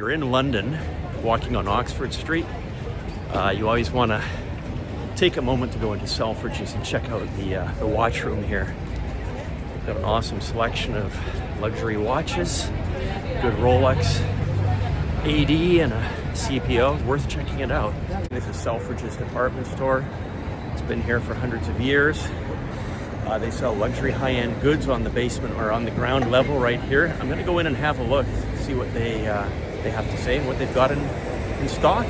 you're in London, walking on Oxford Street, you always want to take a moment to go into Selfridges and check out the watch room here. We've got an awesome selection of luxury watches, good Rolex AD and a CPO, worth checking it out. This is Selfridges department store. It's been here for hundreds of years. They sell luxury high-end goods on the basement or on the ground level right here. I'm gonna go in and have a look, see what they have to say and what they've got in stock.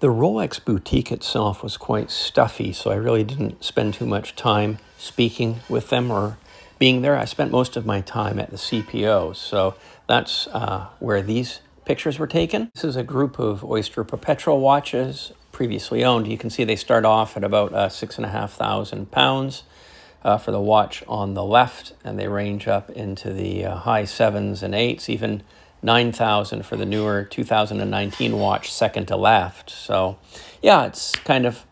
The Rolex boutique itself was quite stuffy, so I really didn't spend too much time speaking with them or being there. I spent most of my time at the CPO, so that's where these pictures were taken. This is a group of Oyster Perpetual watches previously owned. You can see they start off at about £6,500 for the watch on the left, and they range up into the high 7s and 8s, even 9,000 for the newer 2019 watch, second to left. So yeah, it's kind of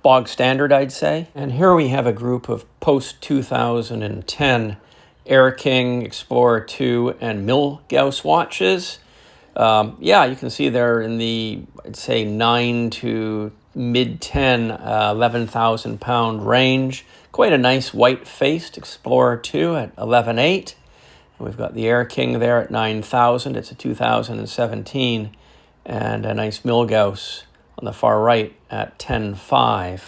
bog standard, I'd say. And here we have a group of post-2010 Air King, Explorer 2, and Milgauss watches. Yeah, you can see they're in the, I'd say, 9 to mid-10, 11,000 pound range. Quite a nice white-faced Explorer 2 at 11.8. And we've got the Air King there at 9,000. It's a 2017. And a nice Milgauss on the far right at 10.5.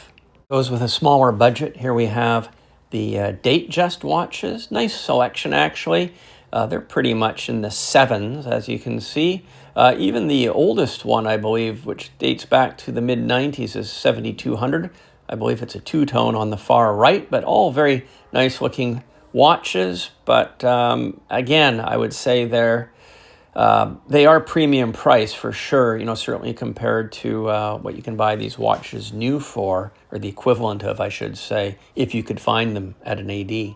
Those with a smaller budget, here we have the Datejust watches. Nice selection, actually. They're pretty much in the 7s, as you can see. Even the oldest one, I believe, which dates back to the mid-90s, is 7200. I believe it's a two-tone on the far right, but all very nice-looking watches. But again, I would say they are premium price for sure, you know, certainly compared to what you can buy these watches new for, or the equivalent of, I should say, if you could find them at an AD.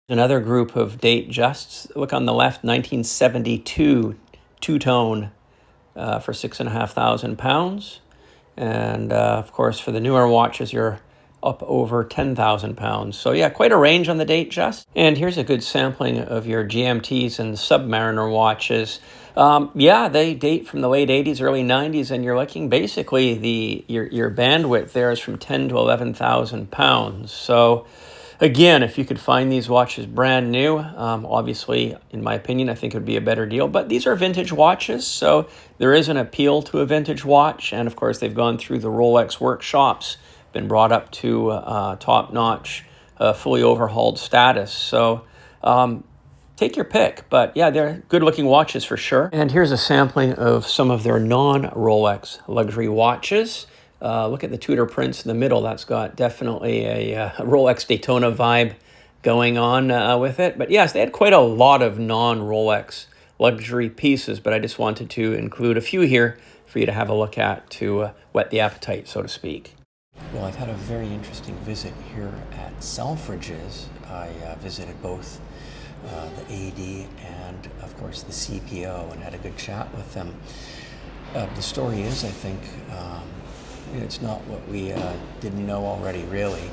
Another group of Datejusts. Look on the left, 1972 two-tone for £6,500. And of course, for the newer watches, you're up over £10,000. So yeah, quite a range on the Datejust. And here's a good sampling of your GMTs and Submariner watches. Yeah, they date from the late 80s, early 90s, and you're looking basically your bandwidth there is from 10 to 11,000 pounds. So again, if you could find these watches brand new, obviously, in my opinion, I think it would be a better deal. But these are vintage watches, so there is an appeal to a vintage watch. And of course, they've gone through the Rolex workshops, been brought up to top-notch, fully overhauled status. So take your pick. But yeah, they're good-looking watches for sure. And here's a sampling of some of their non-Rolex luxury watches. Look at the Tudor prints in the middle. That's got definitely a Rolex Daytona vibe going on with it. But yes, they had quite a lot of non-Rolex luxury pieces, but I just wanted to include a few here for you to have a look at to whet the appetite, so to speak. Well, I've had a very interesting visit here at Selfridges. I visited both the AD and, of course, the CPO and had a good chat with them. The story is, I think, it's not what we didn't know already, really.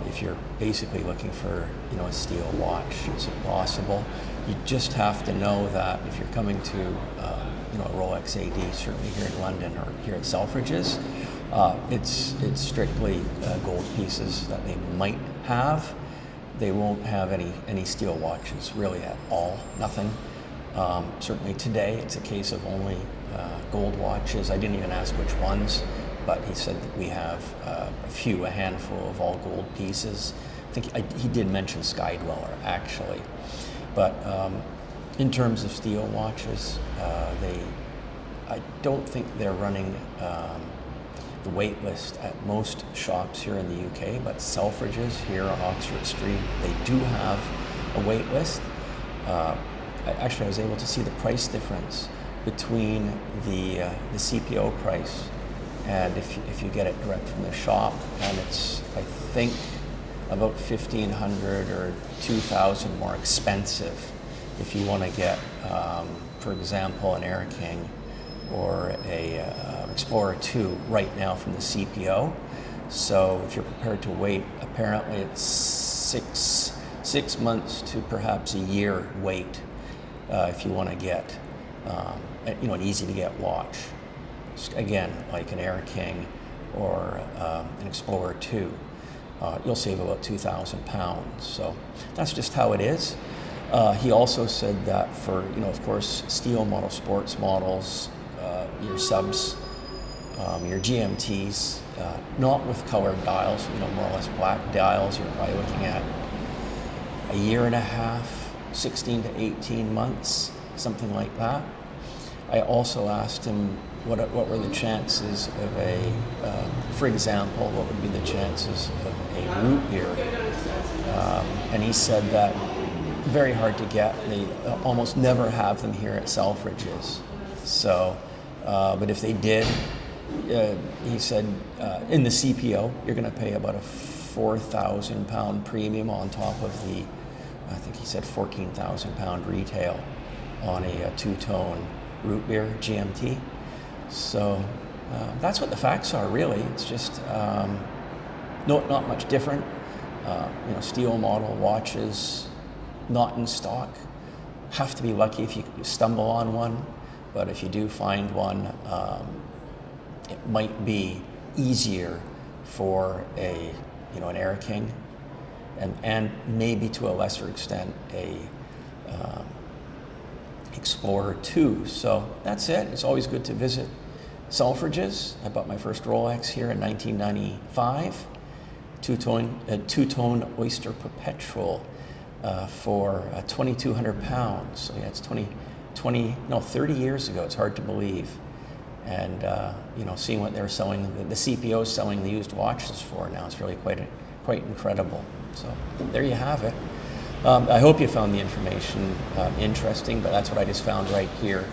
If you're basically looking for, you know, a steel watch, it's possible. You just have to know that if you're coming to, you know, a Rolex AD, certainly here in London or here at Selfridges, it's strictly gold pieces that they might have. They won't have any steel watches really at all, nothing. Certainly today, it's a case of only gold watches. I didn't even ask which ones, but he said that we have a handful of all gold pieces. I think he did mention Skydweller, actually. But in terms of steel watches, I don't think they're running the wait list at most shops here in the UK, but Selfridges here on Oxford Street, they do have a wait list. Actually, I was able to see the price difference between the CPO price and if you get it direct from the shop, and it's, I think, about 1,500 or 2,000 more expensive if you want to get, for example, an Air King or a Explorer 2 right now from the CPO. So if you're prepared to wait, apparently it's six months to perhaps a year wait if you want to get an easy to get watch. Again, like an Air King or an Explorer 2, you'll save about £2,000. So that's just how it is. He also said that for, of course, steel model sports models, your subs, your GMTs, not with colored dials, more or less black dials, you're probably looking at a year and a half, 16 to 18 months, something like that. I also asked him what were the chances of for example, what would be the chances of a root beer? And he said that very hard to get. They almost never have them here at Selfridges. So, but if they did, he said in the CPO, you're going to pay about a £4,000 premium on top of the, I think he said £14,000 retail on a two-tone root beer GMT. So that's what the facts are, really. It's just not much different. Steel model watches, not in stock. Have to be lucky if you stumble on one, but if you do find one, it might be easier for an Air King, and maybe to a lesser extent a Explorer 2. So that's it. It's always good to visit Selfridges. I bought my first Rolex here in 1995, two-tone Oyster Perpetual for £2,200. So yeah, it's 30 years ago. It's hard to believe. And seeing what they're selling, the CPO is selling the used watches for now, it's really quite incredible. So there you have it. I hope you found the information interesting, but that's what I just found right here,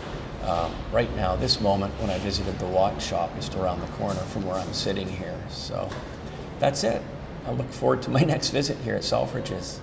right now, this moment, when I visited the watch shop just around the corner from where I'm sitting here. So that's it. I look forward to my next visit here at Selfridges.